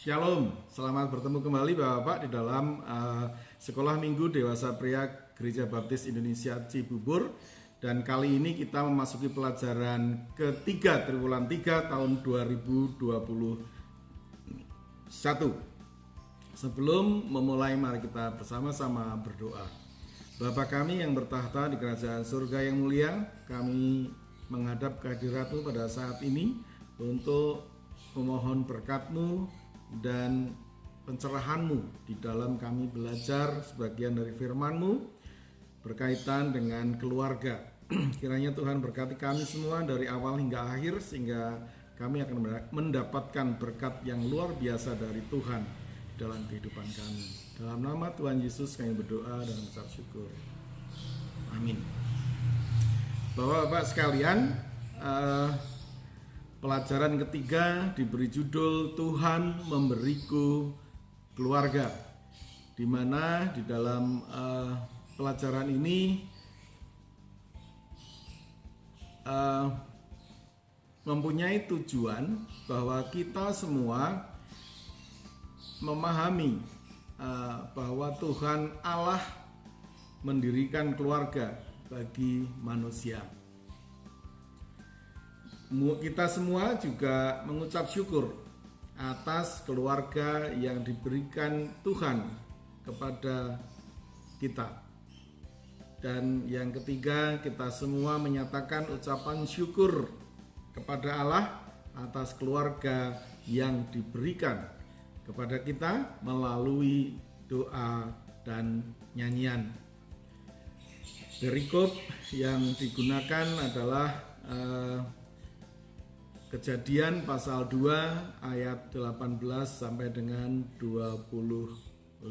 Shalom, selamat bertemu kembali Bapak-Bapak di dalam Sekolah Minggu Dewasa Pria Gereja Baptis Indonesia Cibubur. Dan kali ini kita memasuki pelajaran ketiga triwulan 3 tahun 2021. Sebelum memulai, mari kita bersama-sama berdoa. Bapa kami yang bertahta di kerajaan surga yang mulia, kami menghadap kehadirat-Mu pada saat ini untuk memohon berkat-Mu dan pencerahan-Mu di dalam kami belajar sebagian dari firman-Mu berkaitan dengan keluarga. Kiranya Tuhan berkati kami semua dari awal hingga akhir, sehingga kami akan mendapatkan berkat yang luar biasa dari Tuhan dalam kehidupan kami. Dalam nama Tuhan Yesus kami berdoa dan mengucap syukur. Amin. Bapak-bapak sekalian, pelajaran ketiga diberi judul Tuhan memberiku keluarga, di mana di dalam pelajaran ini mempunyai tujuan bahwa kita semua memahami bahwa Tuhan Allah mendirikan keluarga bagi manusia. Kita semua juga mengucap syukur atas keluarga yang diberikan Tuhan kepada kita. Dan yang ketiga, kita semua menyatakan ucapan syukur kepada Allah atas keluarga yang diberikan kepada kita melalui doa dan nyanyian. Perikop yang digunakan adalah Kejadian pasal 2 ayat 18 sampai dengan 25.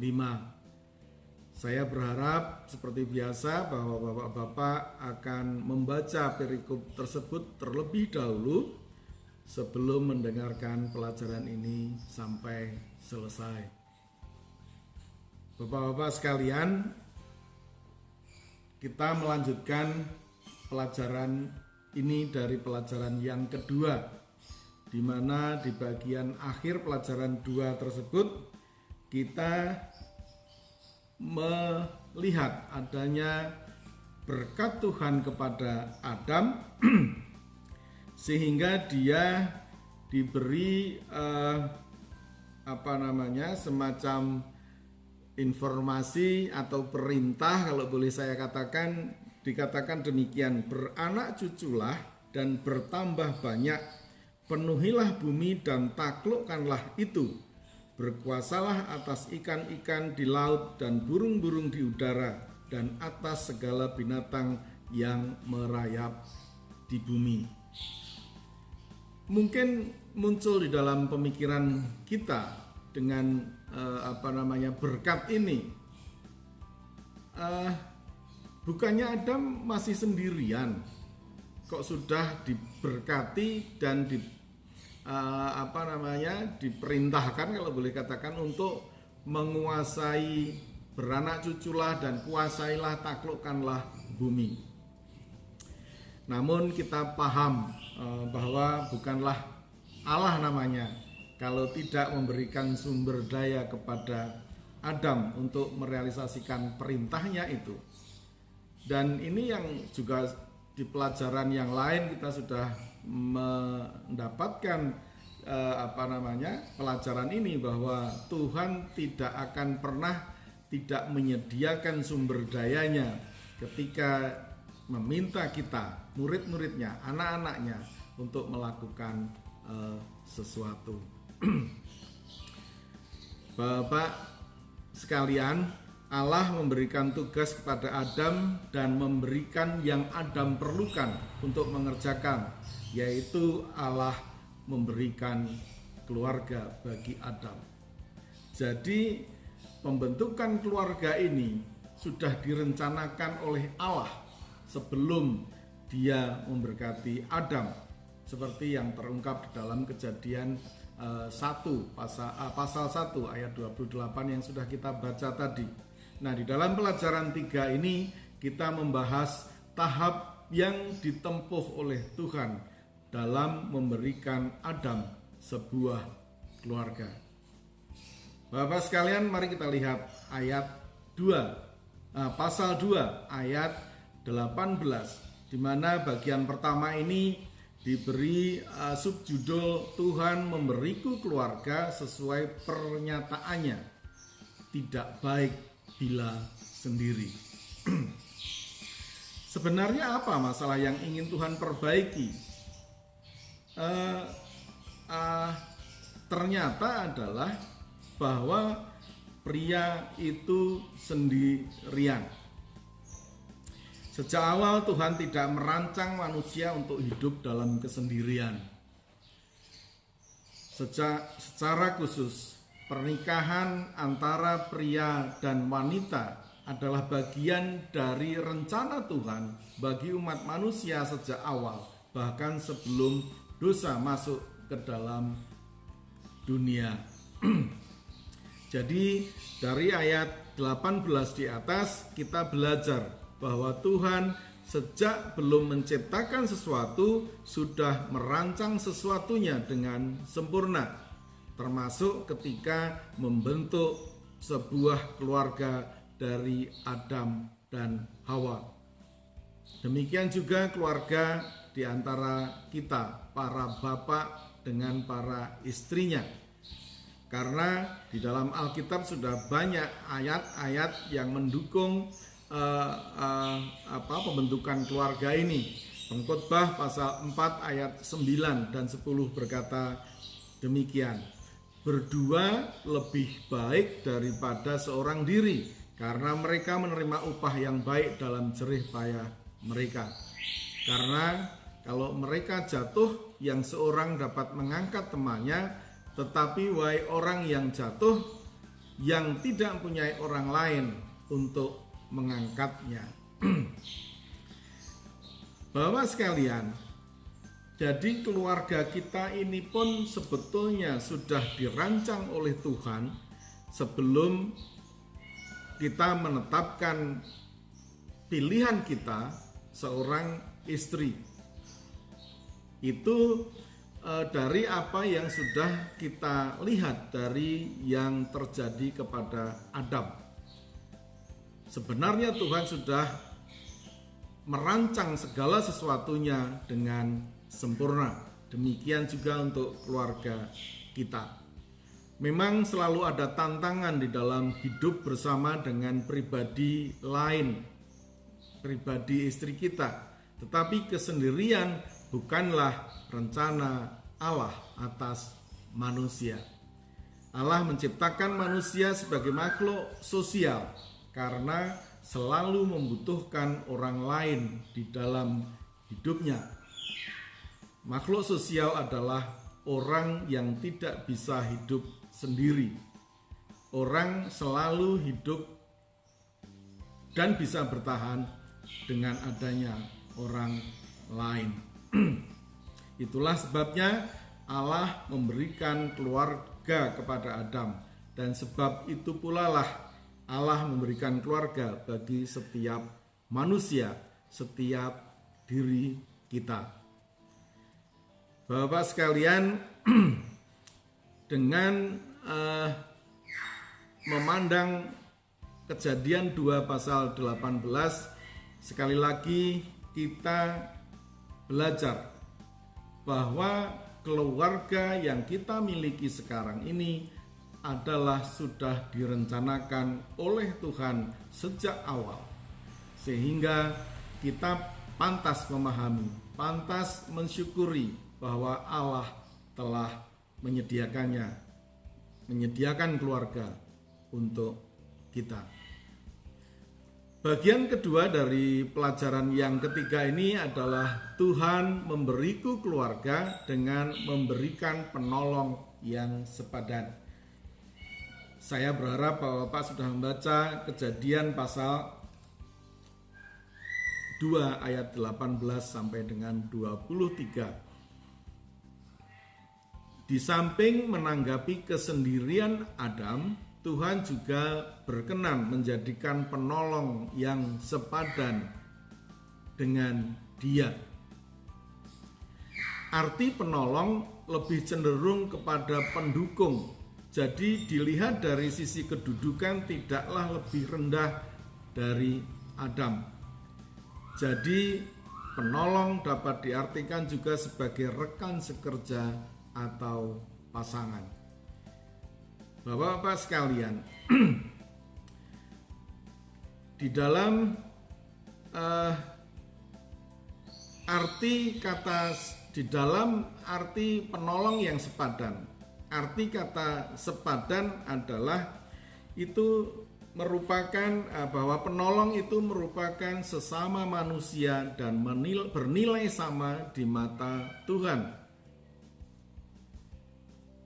Saya berharap seperti biasa bahwa Bapak-bapak akan membaca perikop tersebut terlebih dahulu sebelum mendengarkan pelajaran ini sampai selesai. Bapak-bapak sekalian, kita melanjutkan pelajaran ini dari pelajaran yang kedua, di mana di bagian akhir pelajaran 2 tersebut kita melihat adanya berkat Tuhan kepada Adam sehingga dia diberi semacam informasi atau perintah, kalau boleh saya katakan. Dikatakan demikian, beranak cuculah dan bertambah banyak, penuhilah bumi dan taklukkanlah itu, berkuasalah atas ikan-ikan di laut dan burung-burung di udara, dan atas segala binatang yang merayap di bumi. Mungkin muncul di dalam pemikiran kita dengan berkat ini. Bukannya Adam masih sendirian, kok sudah diberkati dan diperintahkan, kalau boleh katakan, untuk menguasai, beranak cuculah dan kuasailah, taklukkanlah bumi. Namun kita paham bahwa bukanlah Allah namanya kalau tidak memberikan sumber daya kepada Adam untuk merealisasikan perintahnya itu. Dan ini yang juga di pelajaran yang lain kita sudah mendapatkan pelajaran ini, bahwa Tuhan tidak akan pernah tidak menyediakan sumber dayanya ketika meminta kita, murid-muridnya, anak-anaknya, untuk melakukan sesuatu. Bapak sekalian, Allah memberikan tugas kepada Adam dan memberikan yang Adam perlukan untuk mengerjakan, yaitu Allah memberikan keluarga bagi Adam. Jadi pembentukan keluarga ini sudah direncanakan oleh Allah sebelum Dia memberkati Adam, seperti yang terungkap di dalam Kejadian 1 pasal 1 ayat 28 yang sudah kita baca tadi. Nah, di dalam pelajaran 3 ini kita membahas tahap yang ditempuh oleh Tuhan dalam memberikan Adam sebuah keluarga. Bapak sekalian, mari kita lihat ayat 2, pasal 2 ayat 18, di mana bagian pertama ini diberi subjudul Tuhan memberiku keluarga sesuai pernyataannya, tidak baik bila sendiri. Sebenarnya apa masalah yang ingin Tuhan perbaiki? Ternyata adalah bahwa pria itu sendirian. Sejak awal Tuhan tidak merancang manusia untuk hidup dalam kesendirian. Secara khusus, pernikahan antara pria dan wanita adalah bagian dari rencana Tuhan bagi umat manusia sejak awal, bahkan sebelum dosa masuk ke dalam dunia. Jadi dari ayat 18 di atas kita belajar bahwa Tuhan sejak belum menciptakan sesuatu sudah merancang sesuatunya dengan sempurna, termasuk ketika membentuk sebuah keluarga dari Adam dan Hawa. Demikian juga keluarga di antara kita, para bapak dengan para istrinya. Karena di dalam Alkitab sudah banyak ayat-ayat yang mendukung pembentukan keluarga ini. Pengkhotbah pasal 4 ayat 9 dan 10 berkata demikian. Berdua lebih baik daripada seorang diri, karena mereka menerima upah yang baik dalam jerih payah mereka. Karena kalau mereka jatuh, yang seorang dapat mengangkat temannya, tetapi wahai orang yang jatuh, yang tidak mempunyai orang lain untuk mengangkatnya. Bapak sekalian, jadi keluarga kita ini pun sebetulnya sudah dirancang oleh Tuhan sebelum kita menetapkan pilihan kita seorang istri. Itu dari apa yang sudah kita lihat dari yang terjadi kepada Adam. Sebenarnya Tuhan sudah merancang segala sesuatunya dengan sempurna. Demikian juga untuk keluarga kita. Memang selalu ada tantangan di dalam hidup bersama dengan pribadi lain, pribadi istri kita. Tetapi kesendirian bukanlah rencana Allah atas manusia. Allah menciptakan manusia sebagai makhluk sosial karena selalu membutuhkan orang lain di dalam hidupnya. Makhluk sosial adalah orang yang tidak bisa hidup sendiri. Orang selalu hidup dan bisa bertahan dengan adanya orang lain. Itulah sebabnya Allah memberikan keluarga kepada Adam, dan sebab itu pula lah Allah memberikan keluarga bagi setiap manusia, setiap diri kita. Bapak sekalian, dengan memandang Kejadian 2 pasal 18, sekali lagi kita belajar bahwa keluarga yang kita miliki sekarang ini adalah sudah direncanakan oleh Tuhan sejak awal, sehingga kita pantas memahami, pantas mensyukuri bahwa Allah telah menyediakan keluarga untuk kita. Bagian kedua dari pelajaran yang ketiga ini adalah Tuhan memberiku keluarga dengan memberikan penolong yang sepadan. Saya berharap Bapak sudah membaca Kejadian pasal 2 ayat 18 sampai dengan 23. Di samping menanggapi kesendirian Adam, Tuhan juga berkenan menjadikan penolong yang sepadan dengan dia. Arti penolong lebih cenderung kepada pendukung Jadi dilihat dari sisi kedudukan tidaklah lebih rendah dari Adam. Jadi penolong dapat diartikan juga sebagai rekan sekerja atau pasangan. Bapak-bapak sekalian, di dalam arti penolong yang sepadan. Arti kata sepadan adalah itu merupakan bahwa penolong itu merupakan sesama manusia dan bernilai sama di mata Tuhan.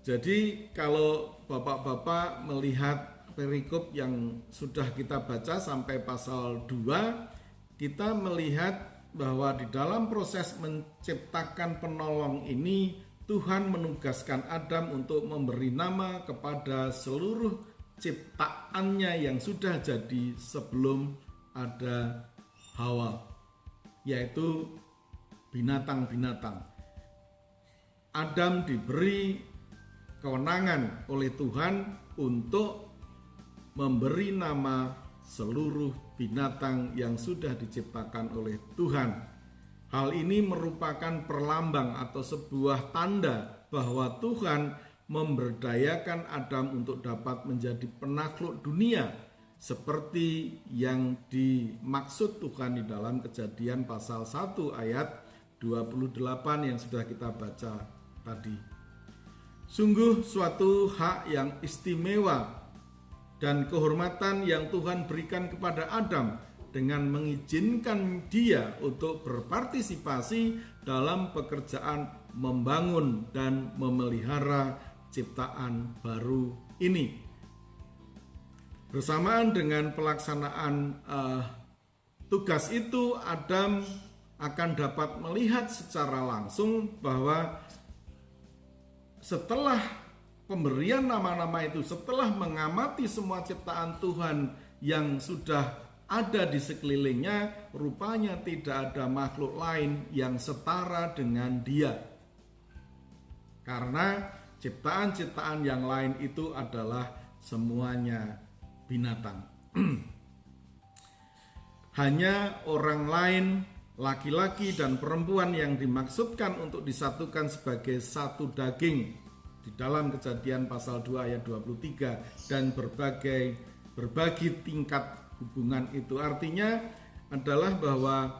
Jadi kalau bapak-bapak melihat perikop yang sudah kita baca sampai pasal 2, kita melihat bahwa di dalam proses menciptakan penolong ini Tuhan menugaskan Adam untuk memberi nama kepada seluruh ciptaannya yang sudah jadi sebelum ada Hawa, yaitu binatang-binatang. Adam diberi kewenangan oleh Tuhan untuk memberi nama seluruh binatang yang sudah diciptakan oleh Tuhan. Hal ini merupakan perlambang atau sebuah tanda bahwa Tuhan memberdayakan Adam untuk dapat menjadi penakluk dunia seperti yang dimaksud Tuhan di dalam Kejadian pasal 1 ayat 28 yang sudah kita baca tadi. Sungguh suatu hak yang istimewa dan kehormatan yang Tuhan berikan kepada Adam dengan mengizinkan dia untuk berpartisipasi dalam pekerjaan membangun dan memelihara ciptaan baru ini. Bersamaan dengan pelaksanaan tugas itu, Adam akan dapat melihat secara langsung bahwa setelah pemberian nama-nama itu, setelah mengamati semua ciptaan Tuhan yang sudah ada di sekelilingnya, rupanya tidak ada makhluk lain yang setara dengan dia. Karena ciptaan-ciptaan yang lain itu adalah semuanya binatang. Hanya orang lain, laki-laki dan perempuan yang dimaksudkan untuk disatukan sebagai satu daging di dalam Kejadian pasal 2 ayat 23 dan berbagi tingkat hubungan itu. Artinya adalah bahwa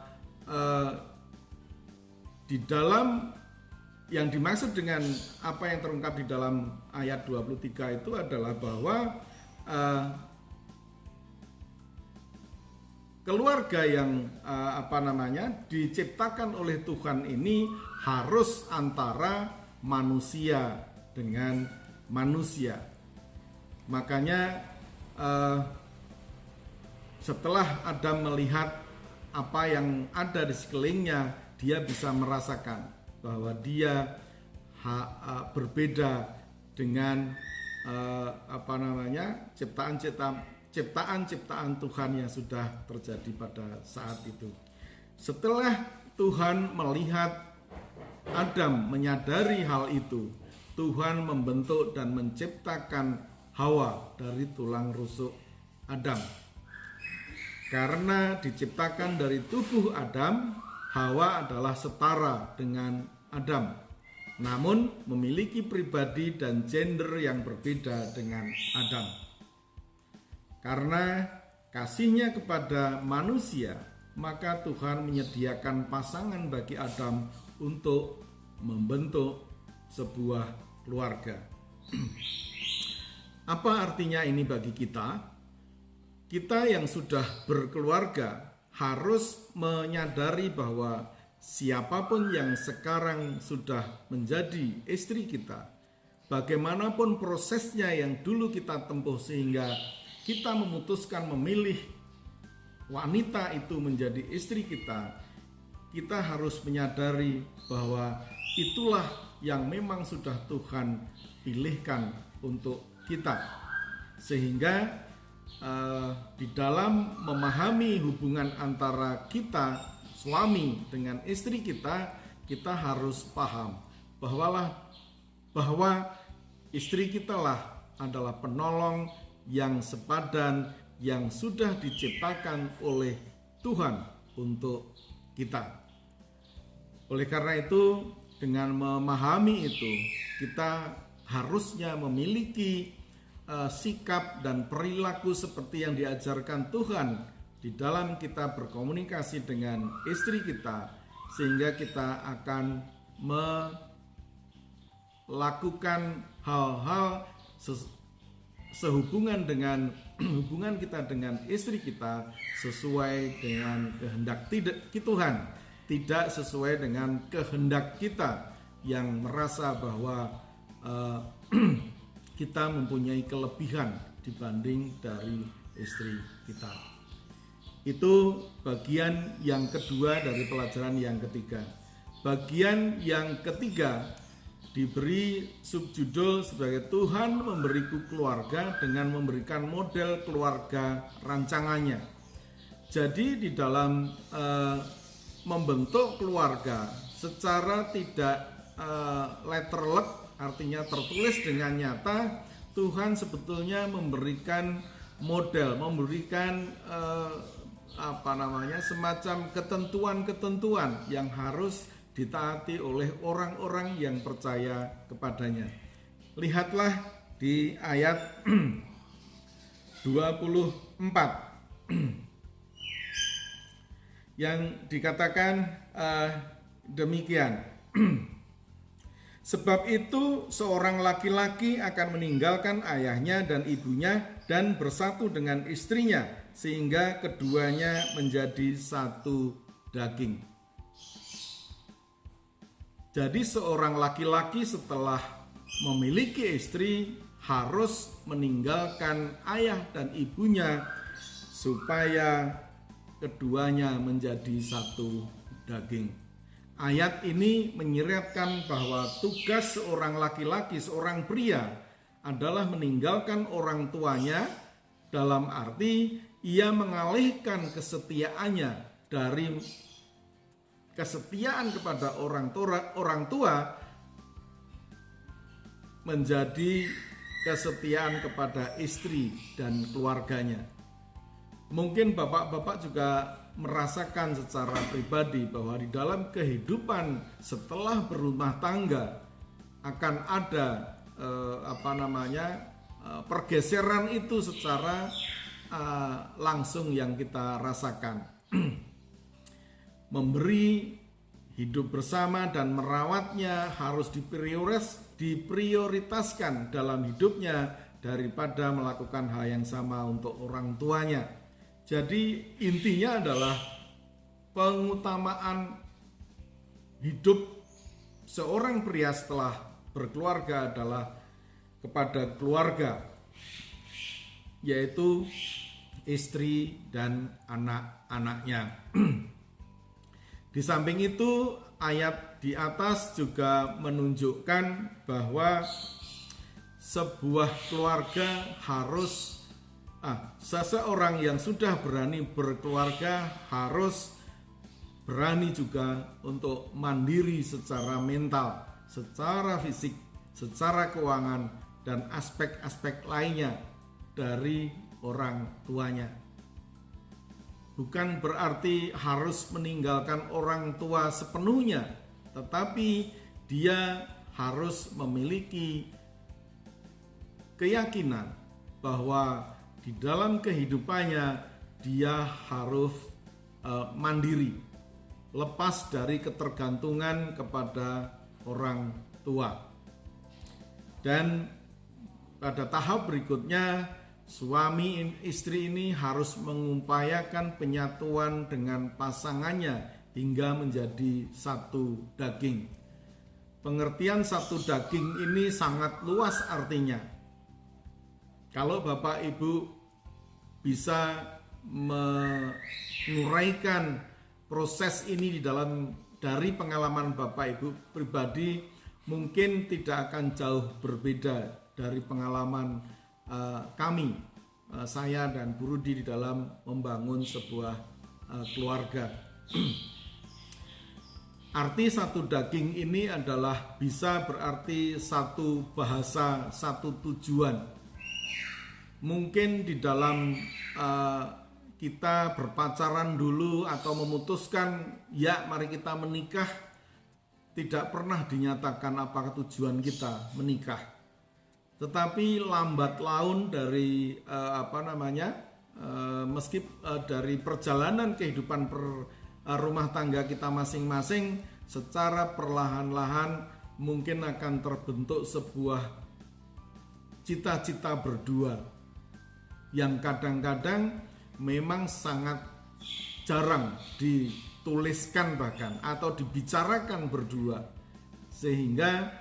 di dalam yang dimaksud dengan apa yang terungkap di dalam ayat 23 itu adalah bahwa keluarga yang diciptakan oleh Tuhan ini harus antara manusia dengan manusia. Makanya setelah Adam melihat apa yang ada di sekelilingnya, dia bisa merasakan bahwa dia berbeda dengan ciptaan-ciptaan Tuhan yang sudah terjadi pada saat itu. Setelah Tuhan melihat Adam menyadari hal itu, Tuhan membentuk dan menciptakan Hawa dari tulang rusuk Adam. Karena diciptakan dari tubuh Adam, Hawa adalah setara dengan Adam, namun memiliki pribadi dan gender yang berbeda dengan Adam. Karena kasihnya kepada manusia, maka Tuhan menyediakan pasangan bagi Adam untuk membentuk sebuah keluarga. Apa artinya ini bagi kita? Kita yang sudah berkeluarga harus menyadari bahwa siapapun yang sekarang sudah menjadi istri kita, bagaimanapun prosesnya yang dulu kita tempuh sehingga kita memutuskan memilih wanita itu menjadi istri kita, kita harus menyadari bahwa itulah yang memang sudah Tuhan pilihkan untuk kita. Sehingga di dalam memahami hubungan antara kita suami dengan istri kita, kita harus paham bahwa istri kita lah adalah penolong yang sepadan yang sudah diciptakan oleh Tuhan untuk kita. Oleh karena itu, dengan memahami itu, kita harusnya memiliki sikap dan perilaku seperti yang diajarkan Tuhan di dalam kita berkomunikasi dengan istri kita, sehingga kita akan melakukan hal-hal sehubungan dengan hubungan kita dengan istri kita sesuai dengan kehendak Tuhan, tidak sesuai dengan kehendak kita yang merasa bahwa kita mempunyai kelebihan dibanding dari istri kita. Itu bagian yang kedua dari pelajaran yang ketiga. Bagian yang ketiga diberi subjudul sebagai Tuhan memberiku keluarga dengan memberikan model keluarga rancangannya. Jadi di dalam membentuk keluarga secara tidak letterlek, artinya tertulis dengan nyata, Tuhan sebetulnya memberikan model, memberikan semacam ketentuan-ketentuan yang harus ditaati oleh orang-orang yang percaya kepadanya. Lihatlah di ayat 24 yang dikatakan demikian. Sebab itu seorang laki-laki akan meninggalkan ayahnya dan ibunya dan bersatu dengan istrinya, sehingga keduanya menjadi satu daging. Jadi seorang laki-laki setelah memiliki istri harus meninggalkan ayah dan ibunya supaya keduanya menjadi satu daging. Ayat ini menyiratkan bahwa tugas seorang laki-laki, seorang pria adalah meninggalkan orang tuanya, dalam arti ia mengalihkan kesetiaannya dari kesetiaan kepada orang tua menjadi kesetiaan kepada istri dan keluarganya. Mungkin bapak-bapak juga merasakan secara pribadi bahwa di dalam kehidupan setelah berumah tangga akan ada pergeseran itu secara langsung yang kita rasakan. Memberi, hidup bersama dan merawatnya harus diprioritaskan dalam hidupnya daripada melakukan hal yang sama untuk orang tuanya. Jadi intinya adalah pengutamaan hidup seorang pria setelah berkeluarga adalah kepada keluarga, yaitu istri dan anak-anaknya. Di samping itu, ayat di atas juga menunjukkan bahwa sebuah keluarga harus seseorang yang sudah berani berkeluarga harus berani juga untuk mandiri secara mental, secara fisik, secara keuangan, dan aspek-aspek lainnya dari orang tuanya. Bukan berarti harus meninggalkan orang tua sepenuhnya, tetapi dia harus memiliki keyakinan bahwa di dalam kehidupannya dia harus mandiri, lepas dari ketergantungan kepada orang tua. Dan pada tahap berikutnya, suami istri ini harus mengupayakan penyatuan dengan pasangannya hingga menjadi satu daging. Pengertian satu daging ini sangat luas artinya. Kalau Bapak Ibu bisa menguraikan proses ini dari pengalaman Bapak Ibu pribadi, mungkin tidak akan jauh berbeda dari pengalaman kami, saya dan Bu Rudi di dalam membangun sebuah keluarga. Arti satu daging ini adalah bisa berarti satu bahasa, satu tujuan. mungkin di dalam kita berpacaran dulu atau memutuskan ya mari kita menikah, tidak pernah dinyatakan apa tujuan kita menikah. Tetapi lambat laun dari dari perjalanan kehidupan rumah tangga kita masing-masing, secara perlahan-lahan mungkin akan terbentuk sebuah cita-cita berdua yang kadang-kadang memang sangat jarang dituliskan bahkan atau dibicarakan berdua, sehingga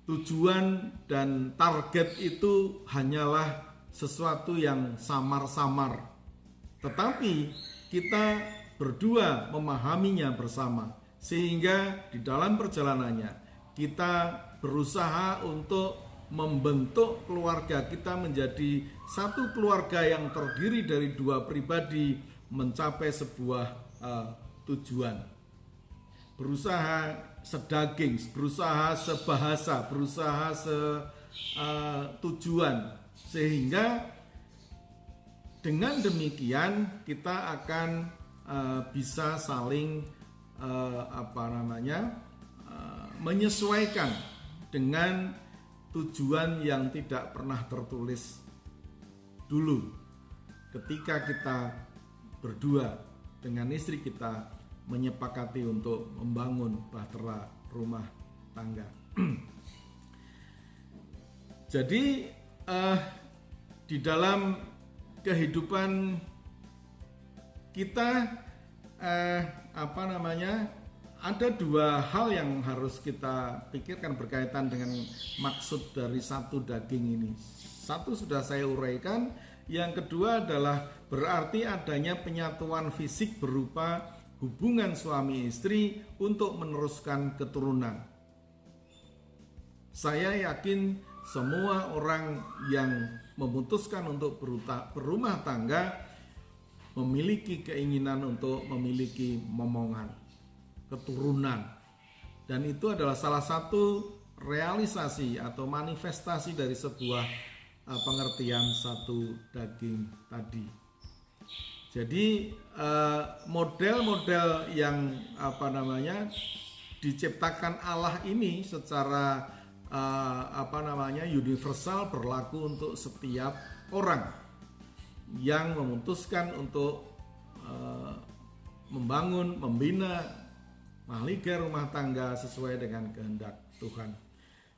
tujuan dan target itu hanyalah sesuatu yang samar-samar, tetapi kita berdua memahaminya bersama, sehingga di dalam perjalanannya kita berusaha untuk membentuk keluarga kita menjadi satu keluarga yang terdiri dari dua pribadi mencapai sebuah tujuan. Berusaha sedaging, berusaha sebahasa, berusaha setujuan, sehingga dengan demikian kita akan bisa saling menyesuaikan dengan tujuan yang tidak pernah tertulis dulu ketika kita berdua dengan istri kita menyepakati untuk membangun bahtera rumah tangga. Jadi di dalam kehidupan kita ada dua hal yang harus kita pikirkan berkaitan dengan maksud dari satu daging ini. Satu sudah saya uraikan, yang kedua adalah berarti adanya penyatuan fisik berupa hubungan suami istri untuk meneruskan keturunan. Saya yakin semua orang yang memutuskan untuk berumah tangga memiliki keinginan untuk memiliki momongan, keturunan, dan itu adalah salah satu realisasi atau manifestasi dari sebuah pengertian satu daging tadi. Jadi model-model yang diciptakan Allah ini secara universal berlaku untuk setiap orang yang memutuskan untuk membangun, membina mahligai rumah tangga sesuai dengan kehendak Tuhan.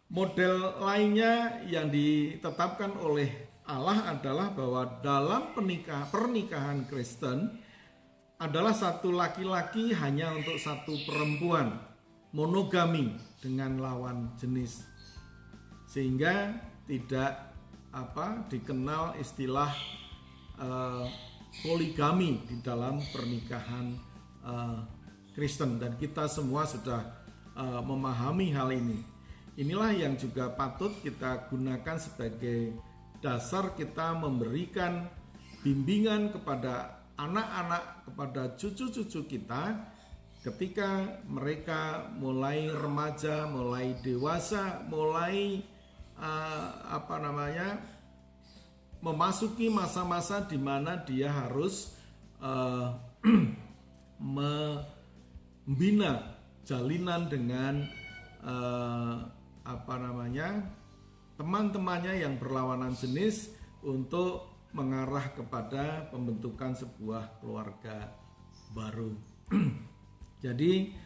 Model lainnya yang ditetapkan oleh Allah adalah bahwa dalam pernikahan Kristen adalah satu laki-laki hanya untuk satu perempuan, monogami dengan lawan jenis, sehingga tidak dikenal istilah poligami di dalam pernikahan Kristen, dan kita semua sudah memahami hal ini. Inilah yang juga patut kita gunakan sebagai dasar kita memberikan bimbingan kepada anak-anak, kepada cucu-cucu kita ketika mereka mulai remaja, mulai dewasa, mulai memasuki masa-masa di mana dia harus membina jalinan dengan teman-temannya yang berlawanan jenis untuk mengarah kepada pembentukan sebuah keluarga baru. Jadi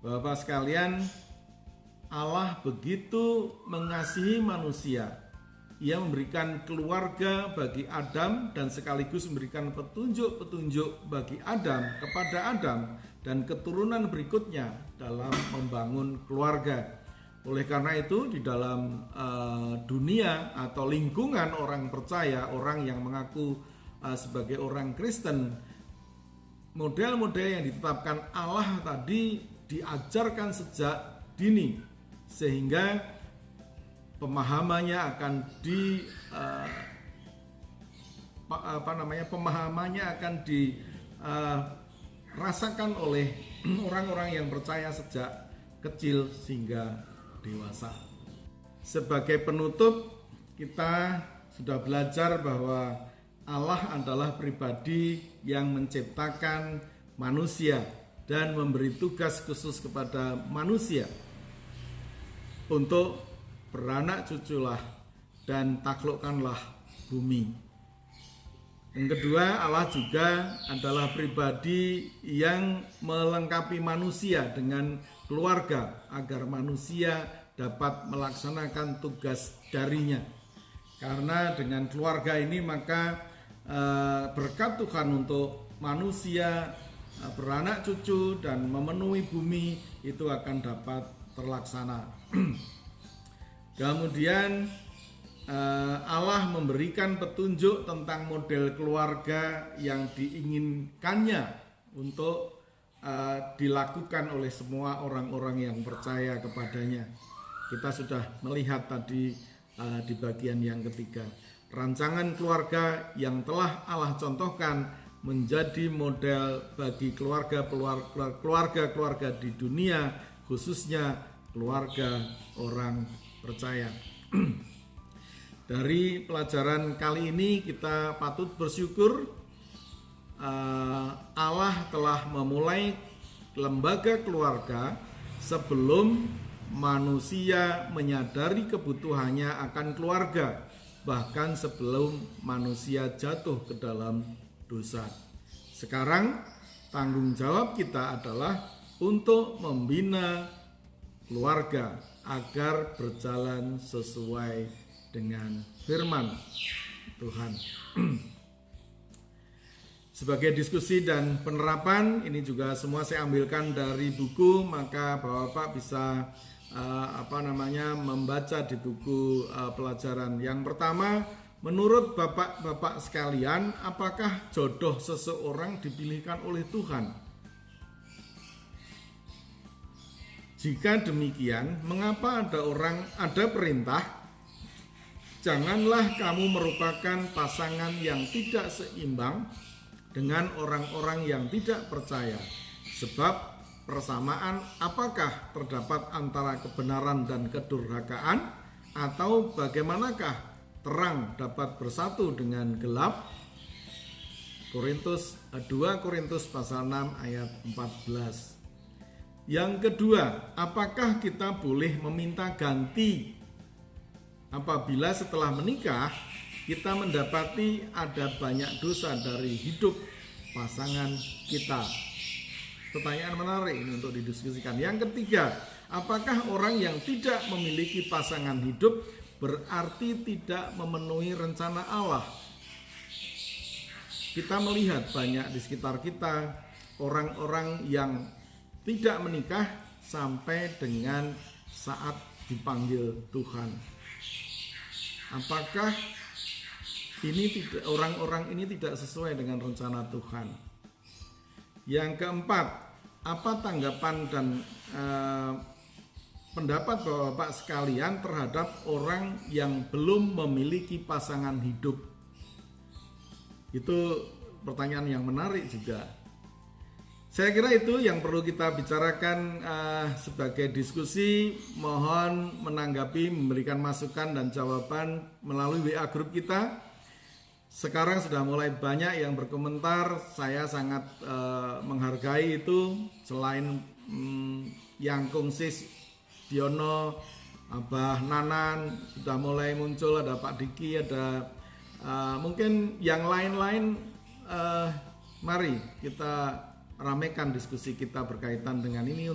Bapak sekalian, Allah begitu mengasihi manusia, Ia memberikan keluarga bagi Adam dan sekaligus memberikan petunjuk-petunjuk bagi Adam kepada Adam dan keturunan berikutnya dalam membangun keluarga. Oleh karena itu di dalam dunia atau lingkungan orang percaya, orang yang mengaku sebagai orang Kristen, model-model yang ditetapkan Allah tadi diajarkan sejak dini, sehingga pemahamannya akan dirasakan oleh orang-orang yang percaya sejak kecil hingga dewasa. Sebagai penutup, kita sudah belajar bahwa Allah adalah pribadi yang menciptakan manusia dan memberi tugas khusus kepada manusia untuk beranak cuculah dan taklukkanlah bumi. Yang kedua, Allah juga adalah pribadi yang melengkapi manusia dengan keluarga agar manusia dapat melaksanakan tugas darinya. Karena dengan keluarga ini maka berkat Tuhan untuk manusia beranak cucu dan memenuhi bumi itu akan dapat terlaksana. Kemudian Allah memberikan petunjuk tentang model keluarga yang diinginkannya untuk dilakukan oleh semua orang-orang yang percaya kepadanya. Kita sudah melihat tadi di bagian yang ketiga, rancangan keluarga yang telah Allah contohkan menjadi model bagi keluarga-keluarga di dunia, khususnya keluarga orang percaya. Dari pelajaran kali ini kita patut bersyukur Allah telah memulai lembaga keluarga sebelum manusia menyadari kebutuhannya akan keluarga, bahkan sebelum manusia jatuh ke dalam dosa. Sekarang tanggung jawab kita adalah untuk membina keluarga agar berjalan sesuai dengan firman Tuhan. Sebagai diskusi dan penerapan, ini juga semua saya ambilkan dari buku, maka Bapak-bapak bisa membaca di buku pelajaran. Yang pertama, menurut Bapak-bapak sekalian, apakah jodoh seseorang dipilihkan oleh Tuhan? Jika demikian, mengapa ada perintah, janganlah kamu merupakan pasangan yang tidak seimbang dengan orang-orang yang tidak percaya. Sebab persamaan apakah terdapat antara kebenaran dan kedurhakaan, atau bagaimanakah terang dapat bersatu dengan gelap? 2 Korintus pasal 6 ayat 14. Yang kedua, apakah kita boleh meminta ganti apabila setelah menikah kita mendapati ada banyak dosa dari hidup pasangan kita? Pertanyaan menarik ini untuk didiskusikan. Yang ketiga, apakah orang yang tidak memiliki pasangan hidup berarti tidak memenuhi rencana Allah? Kita melihat banyak di sekitar kita orang-orang yang tidak menikah sampai dengan saat dipanggil Tuhan. Apakah orang-orang ini tidak sesuai dengan rencana Tuhan? Yang keempat, apa tanggapan dan pendapat Bapak sekalian terhadap orang yang belum memiliki pasangan hidup? Itu pertanyaan yang menarik juga. Saya kira itu yang perlu kita bicarakan sebagai diskusi. Mohon menanggapi, memberikan masukan dan jawaban melalui WA grup kita. Sekarang sudah mulai banyak yang berkomentar. Saya sangat menghargai itu. Selain yang Kungsis, Diono, Abah Nanan sudah mulai muncul, ada Pak Diki, ada mungkin yang lain-lain. Mari kita ramaikan diskusi kita berkaitan dengan ini,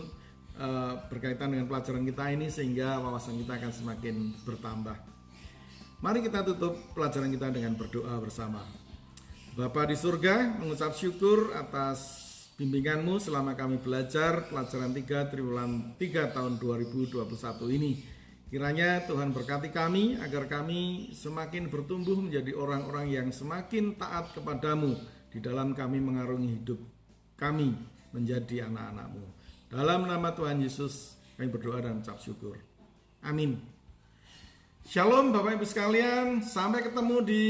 berkaitan dengan pelajaran kita ini, sehingga wawasan kita akan semakin bertambah. Mari kita tutup pelajaran kita dengan berdoa bersama. Bapa di surga, mengucap syukur atas bimbinganmu selama kami belajar pelajaran 3 triwulan 3 tahun 2021 ini. Kiranya Tuhan berkati kami agar kami semakin bertumbuh menjadi orang-orang yang semakin taat kepadamu di dalam kami mengarungi hidup kami menjadi anak-anak-Mu. Dalam nama Tuhan Yesus kami berdoa dan mengucap syukur. Amin. Shalom Bapak Ibu sekalian, sampai ketemu di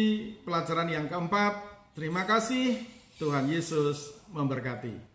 pelajaran yang keempat. Terima kasih, Tuhan Yesus memberkati.